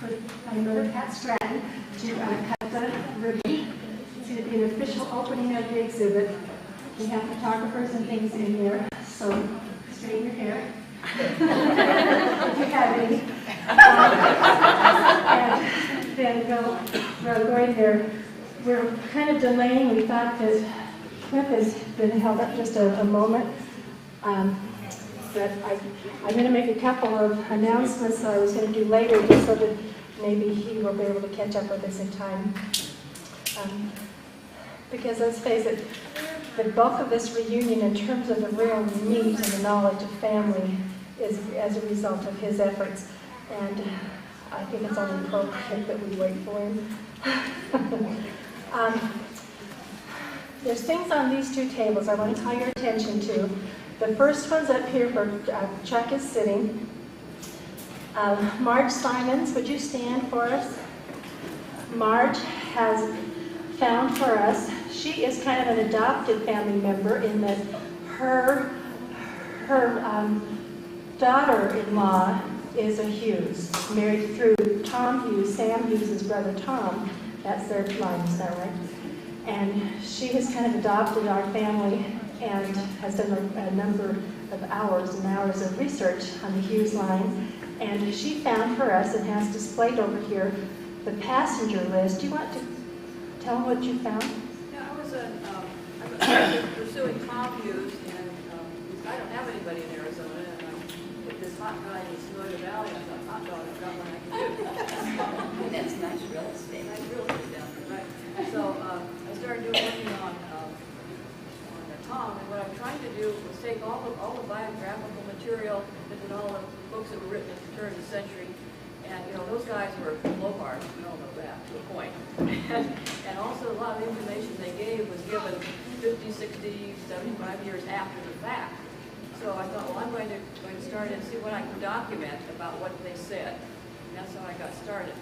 with my mother, Pat Stratton, to cut the ribbon. It's going to be an official opening of the exhibit. We have photographers and things in there, so straighten your hair. If you have any. And then we're going there. We're kind of delaying. We thought that Cliff has been held up just a moment. But I'm going to make a couple of announcements that I was going to do later, just so that maybe he will be able to catch up with us in time. Because let's face it, the bulk of this reunion in terms of the real meat and the knowledge of family is as a result of his efforts. And I think it's only appropriate that we wait for him. There's things on these two tables I want to call your attention to. The first one's up here where Chuck is sitting. Marge Simons, would you stand for us? Marge has found for us, she is kind of an adopted family member in that her daughter-in-law is a Hughes, married through Tom Hughes, Sam Hughes' brother Tom. That's their line, is that right? And she has kind of adopted our family and has done a number of hours and hours of research on the Hughes line. And she found for us and has displayed over here the passenger list. Do you want to tell them what you found? Yeah, I was pursuing Tom Hughes, and I don't have anybody in Arizona. And with this hot guy in the Sonora Valley, I thought, hot dog, I've got one I can do. That's nice real estate. Nice real estate down there, right? So I started working on Tom, and what I'm trying to do was take all the biographical material and all the books that were written at the turn of the century, and those guys were blowhards, we all know that, to a point. And also a lot of the information they gave was given 50, 60, 75 years after the fact. So I thought, well, I'm going to start and see what I can document about what they said. And that's how I got started.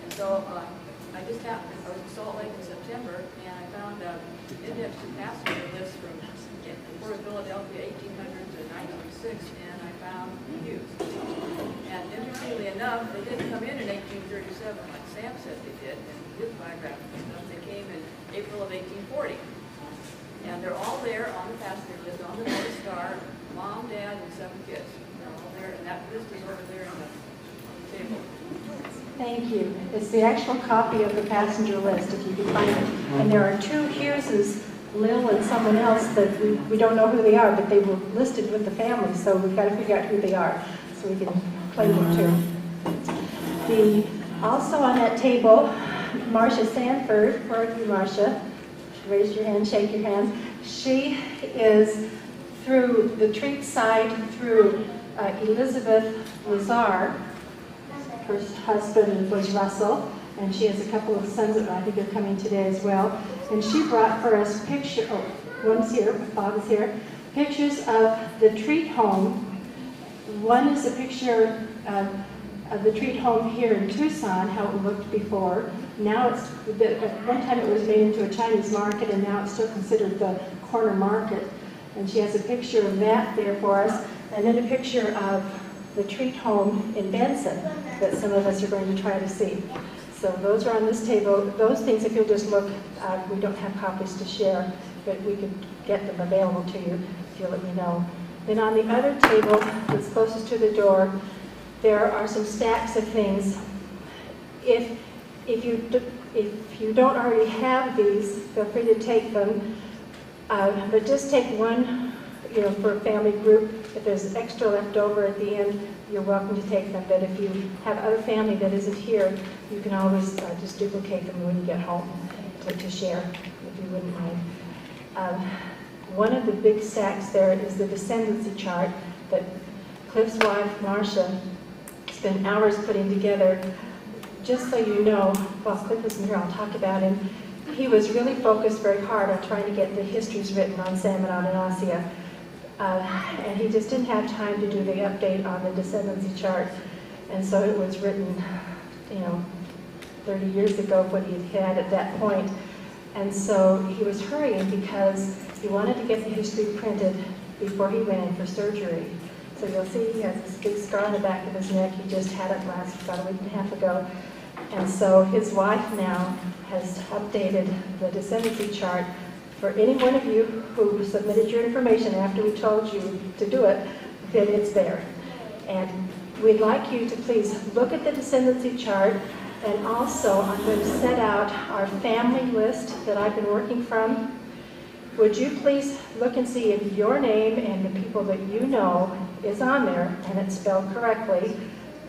And so I was in Salt Lake in September, and I found an index to passenger list from Port of Philadelphia, 1800 to 1906, and I found Hughes. And interestingly enough, they didn't come in 1837 like Sam said they did, and his biographical stuff. They came in April of 1840. And they're all there on the passenger list, on the North Star, mom, dad, and 7 kids. They're all there, and that list is over there on the table. Thank you. It's the actual copy of the passenger list, if you can find it. And there are 2 Hugheses, Lil and someone else, that we don't know who they are, but they were listed with the family, so we've got to figure out who they are so we can play them too. Also on that table, Marcia Sanford, where are you, Marcia? Raise your hand, shake your hand. She is through the Treat side, through Elizabeth Lazar. Her husband was Russell, and she has a couple of sons that I think are coming today as well. And she brought for us one's here, Bob is here, pictures of the Treat home. One is a picture of the Treat home here in Tucson, how it looked before. Now at one time it was made into a Chinese market, and now it's still considered the corner market. And she has a picture of that there for us, and then a picture of the Treat home in Benson that some of us are going to try to see. So those are on this table. Those things, if you'll just look, we don't have copies to share, but we could get them available to you if you'll let me know. Then on the other table that's closest to the door, there are some stacks of things. If you don't already have these, feel free to take them. But just take one, for a family group. If there's extra left over at the end, you're welcome to take them. But if you have other family that isn't here, you can always just duplicate them when you get home to share, if you wouldn't mind. One of the big stacks there is the descendancy chart that Cliff's wife, Marcia, spent hours putting together. Just so you know, while Cliff isn't here, I'll talk about him. He was really focused very hard on trying to get the histories written on Sam and Ananasia. And he just didn't have time to do the update on the descendancy chart. And so it was written, 30 years ago, what he had at that point. And so he was hurrying because he wanted to get the history printed before he went in for surgery. So you'll see he has this big scar on the back of his neck. He just had it about a week and a half ago. And so his wife now has updated the descendancy chart for any one of you who submitted your information after we told you to do it, then it's there. And we'd like you to please look at the descendancy chart, and also I'm going to set out our family list that I've been working from. Would you please look and see if your name and the people that you know is on there and it's spelled correctly,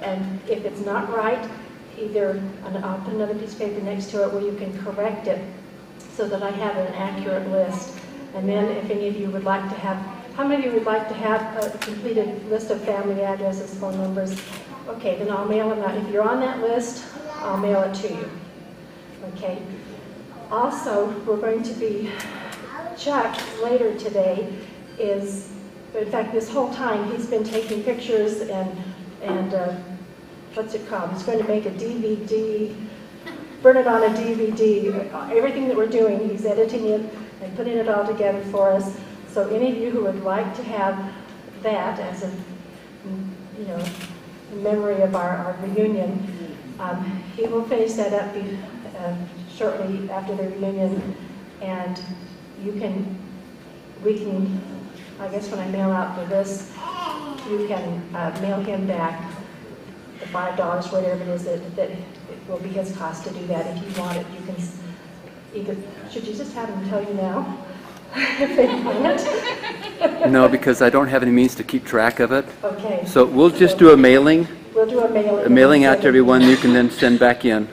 and if it's not right, either I'll put another piece of paper next to it where you can correct it so that I have an accurate list. And then if any of you would like to have, how many of you would like to have a completed list of family addresses, phone numbers? Okay, then I'll mail them out. If you're on that list, I'll mail it to you. Okay. Also, we're going to be, Chuck later today is, in fact this whole time he's been taking pictures and what's it called? He's going to make a DVD, burn it on a DVD. Everything that we're doing, he's editing it and putting it all together for us. So any of you who would like to have that as a, memory of our reunion, he will finish that up shortly after the reunion, and we can, I guess when I mail out for this, you can mail him back the $5, whatever it is that it will be his cost to do that. If you want it, you can, should you just have him tell you now? If they want it? No, because I don't have any means to keep track of it. Okay. So we'll just do a mailing. We'll do a mailing. A mailing out to everyone you can then send back in.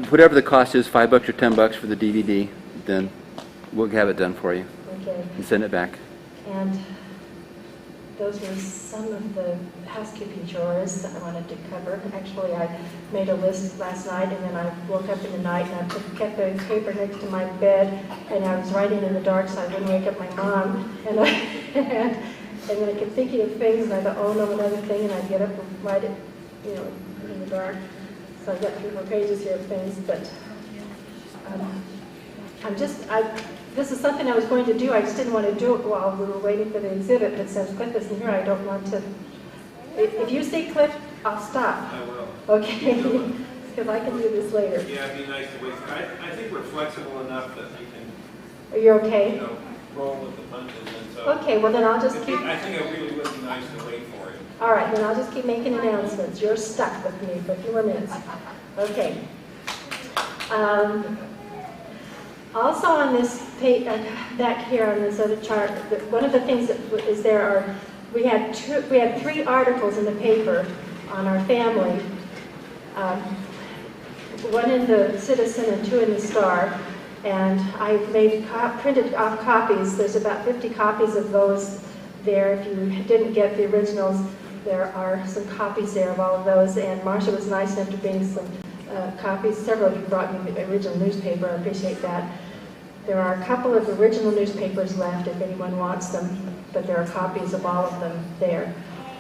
Whatever the cost is, $5 or $10 for the DVD, then we'll have it done for you. Okay. And send it back. And those were some of the housekeeping chores that I wanted to cover. Actually, I made a list last night, and then I woke up in the night and I kept the paper next to my bed, and I was writing in the dark so I wouldn't wake up my mom. And then I kept thinking of things, and I thought, oh no, another thing, and I'd get up and write it, in the dark. So I've got 3 more pages here of things, but this is something I was going to do. I just didn't want to do it while we were waiting for the exhibit, but since Cliff isn't here, I don't want to. If you see Cliff, I'll stop. I will. Okay, because I can do this later. Yeah, it'd be nice to wait. I think we're flexible enough that we can, Are you okay? roll with the punches, and so. Okay, well then I'll just keep. I think it really would be nice to wait for it. All right, then I'll just keep making announcements. You're stuck with me for a few more minutes. Okay. Also on this page, back here on this other chart, one of the things that is there are, we had 3 articles in the paper on our family. 1 in the Citizen and 2 in the Star. And I've printed off copies. There's about 50 copies of those there. If you didn't get the originals, there are some copies there of all of those. And Marcia was nice enough to bring some copies. Several of you brought me the original newspaper. I appreciate that. There are a couple of original newspapers left if anyone wants them, but there are copies of all of them there.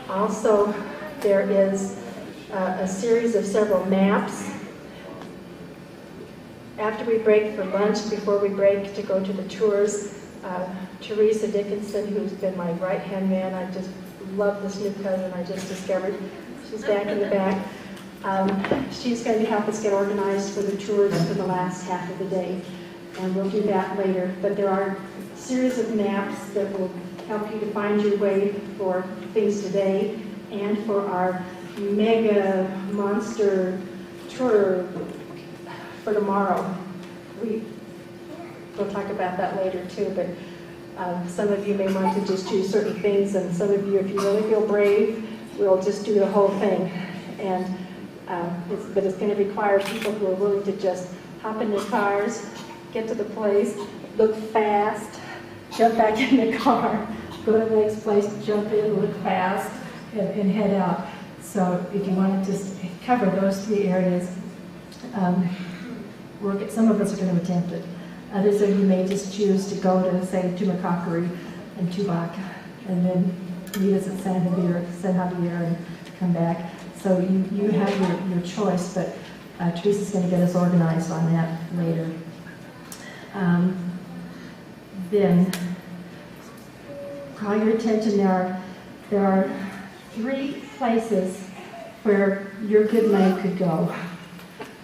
Also, there is a series of several maps. After we break for lunch, before we break to go to the tours, Teresa Dickinson, who's been my right-hand man, I just love this new cousin I just discovered. She's back in the back. She's going to help us get organized for the tours for the last half of the day, and we'll do that later. But there are a series of maps that will help you to find your way for things today and for our mega monster tour for tomorrow. We'll talk about that later too, but some of you may want to just choose certain things, and some of you, if you really feel brave, we'll just do the whole thing. And but it's going to require people who are willing to just hop in their cars, get to the place, look fast, jump back in the car, go to the next place, jump in, look fast, and head out. So if you want to just cover those 3 areas, some of us are going to attempt it. Others of you may just choose to go to, say, Tumacacari and Tubac, and then meet us at San Javier and come back. So you have your choice, but Teresa's going to get us organized on that later. Then, call your attention there. There are 3 places where your good money could go.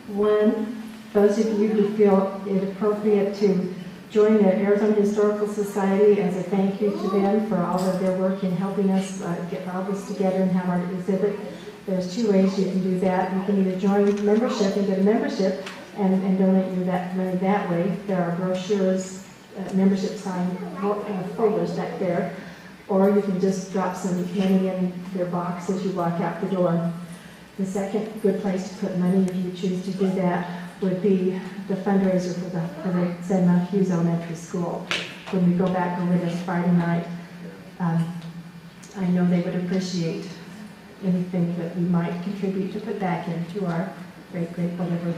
One, those of you who feel it appropriate to join the Arizona Historical Society as a thank you to them for all of their work in helping us get all this together and have our exhibit. There's 2 ways you can do that. You can either join membership and get a membership and donate your money that way. There are brochures, membership sign folders back there. Or you can just drop some money in their box as you walk out the door. The second good place to put money, if you choose to do that, would be the fundraiser for the Zen Hughes Elementary School. When we go back over this Friday night, I know they would appreciate anything that we might contribute to put back into our great-great-whatever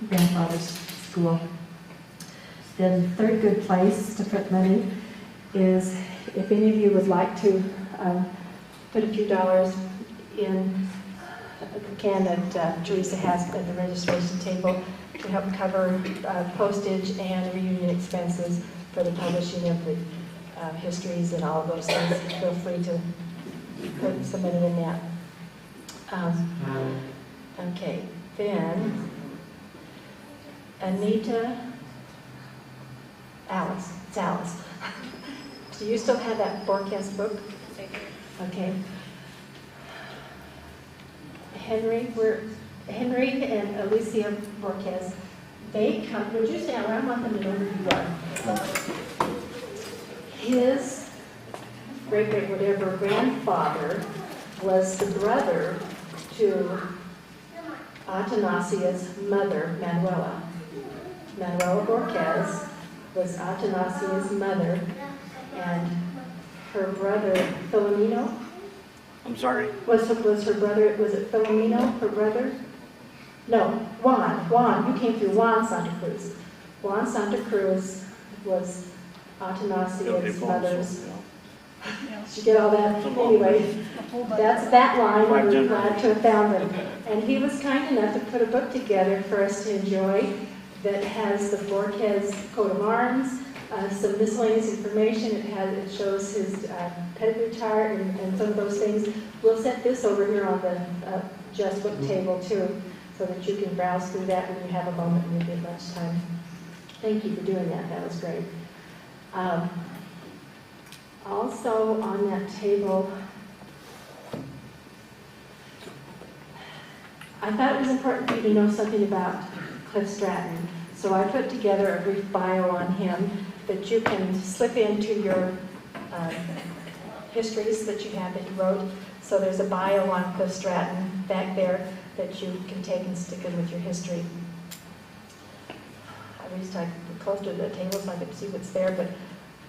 grandfather's school. Then the third good place to put money is if any of you would like to put a few dollars in the can that Teresa has at the registration table to help cover postage and reunion expenses for the publishing of the histories and all of those things, feel free to put some money in that. Okay, then Anita, it's Alice. Do you still have that forecast book? Okay. Henry and Alicia Borges, they come, would you stand around? I want them to know who you are. His great-great-whatever grandfather was the brother to Atanasia's mother, Manuela. Manuela Borges was Atanasia's mother, and her brother, Filomeno, I'm sorry? was her brother, was it Filomeno, her brother? No, Juan, you came through Juan Santa Cruz. Juan Santa Cruz was Atanasia's mother's. Did you get all that? Anyway, that's that line, and we're glad to have found them. And he was kind enough to put a book together for us to enjoy that has the Borges coat of arms, some miscellaneous information. It shows his pedigree chart and some of those things. We'll set this over here on the Just Book table too, so that you can browse through that when you have a moment and you get lunchtime. Thank you for doing that. That was great. Also on that table, I thought it was important for you to know something about Cliff Stratton. So I put together a brief bio on him that you can slip into your histories that you have that he wrote. So there's a bio on Cliff Stratton back there that you can take and stick in with your history. I wish I could get close to the table so I could see what's there, but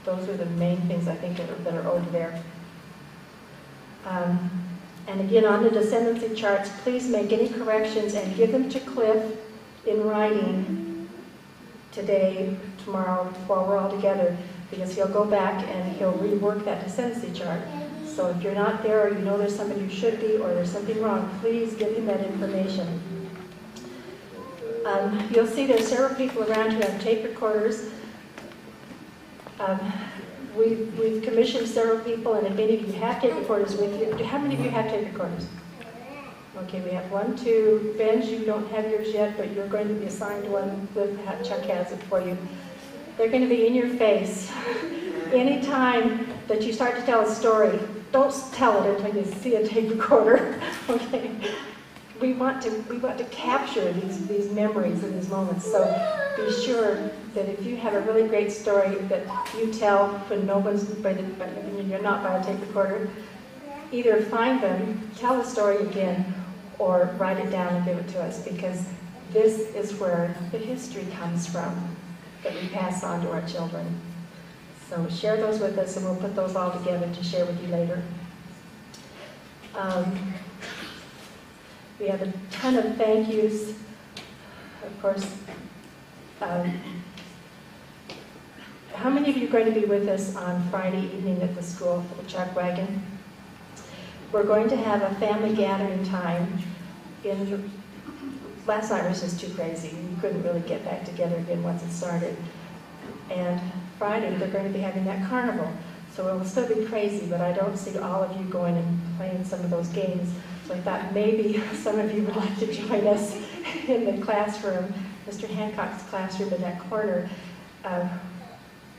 those are the main things I think that are over there. And again, on the descendancy charts, please make any corrections and give them to Cliff in writing today, tomorrow, while we're all together, because he'll go back and he'll rework that descendancy chart. So if you're not there, or you know there's something you should be, or there's something wrong, please give him that information. You'll see there's several people around who have tape recorders. We've commissioned several people, and if any of you have tape recorders with you, how many of you have tape recorders? Okay, we have 1, 2. Benj, you don't have yours yet, but you're going to be assigned one. Chuck has it for you. They're going to be in your face. Anytime that you start to tell a story, don't tell it until you see a tape recorder. Okay. We want to capture these memories and these moments. So be sure that if you have a really great story that you tell when no one's when you're not by a tape recorder, either find them, tell the story again, or write it down and give it to us, because this is where the history comes from that we pass on to our children. So share those with us, and we'll put those all together to share with you later. We have a ton of thank yous. Of course, how many of you are going to be with us on Friday evening at the school for the Chuck Wagon? We're going to have a family gathering time. Last night was just too crazy. We couldn't really get back together again once it started. And Friday, they're going to be having that carnival. So it'll still be crazy, but I don't see all of you going and playing some of those games. So I thought maybe some of you would like to join us in the classroom, Mr. Hancock's classroom in that corner.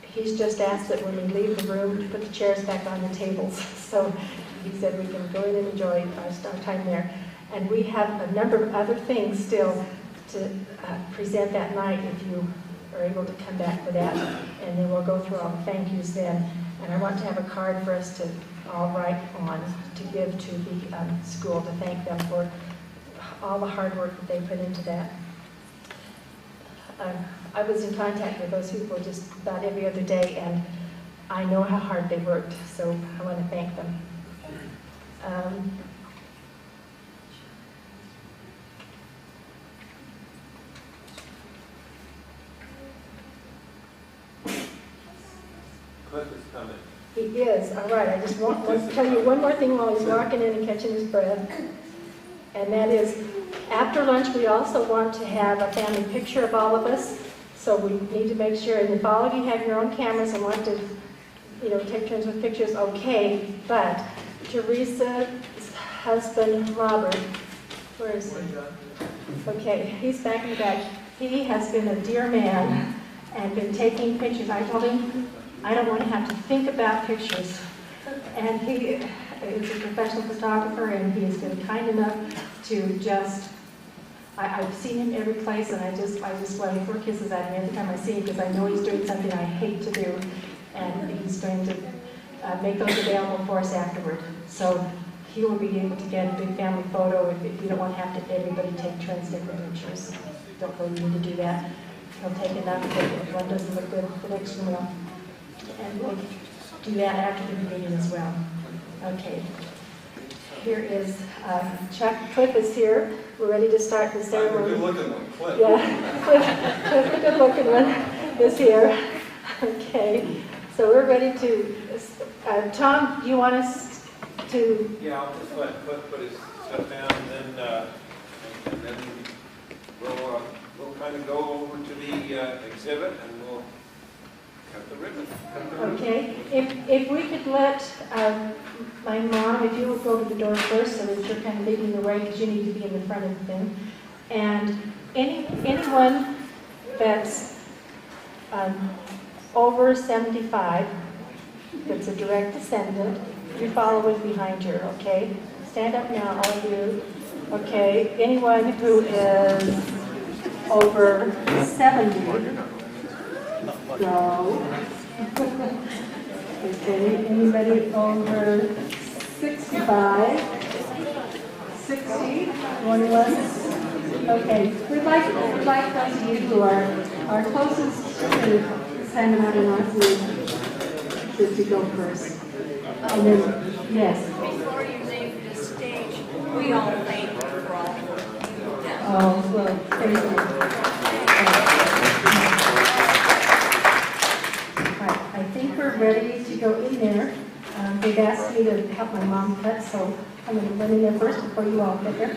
He's just asked that when we leave the room to put the chairs back on the tables. So he said we can go in and enjoy our time there. And we have a number of other things still to present that night if you are able to come back for that. And then we'll go through all the thank yous then. And I want to have a card for us to all write on to give to the school to thank them for all the hard work that they put into that. I was in contact with those people just about every other day, and I know how hard they worked, so I want to thank them. Cliff is coming. He is, all right. I just want to tell you one more thing while he's walking in and catching his breath, and that is, after lunch, we also want to have a family picture of all of us. So we need to make sure, and if all of you have your own cameras and want to, take turns with pictures, okay. But Teresa's husband, Robert, where is he? Okay, he's back in the back. He has been a dear man and been taking pictures. I told him, I don't want to have to think about pictures. And he is a professional photographer, and he has been kind enough to just, I've seen him every place, and I just want to throw kisses at him every time I see him, because I know he's doing something I hate to do, and he's going to make those available for us afterward. So he will be able to get a big family photo if you don't want to have to everybody take turns taking pictures. Don't really need to do that. He'll take enough that if one doesn't look good, the next one will. And we'll do that after the meeting as well. Okay. Here is Chuck. Cliff is here. We're ready to start the ceremony. Good looking one, Cliff. Yeah, Cliff, the good looking one, is here. Okay. So we're ready to. Tom, do you want us to? Yeah, I'll just let Cliff put his stuff down, and then we'll kind of go over to the exhibit, and we'll cut the ribbon. Okay. If we could let my mom, if you will go to the door first, so that you're kind of leading the way, because you need to be in the front of the thing. And anyone that's over 75, that's a direct descendant, you're following behind her, okay? Stand up now, all of you. Okay, anyone who is over 70, go. Okay, anybody over 65, 60, 21? Okay, we'd like those of you who are closest to San Marino to go first. And then, yes. Before you leave this stage, we all thank you for all the work you've done. Oh, well, thank you. Right, I think we're ready to go in there. They've asked me to help my mom cut, so I'm going to run in there first before you all get there.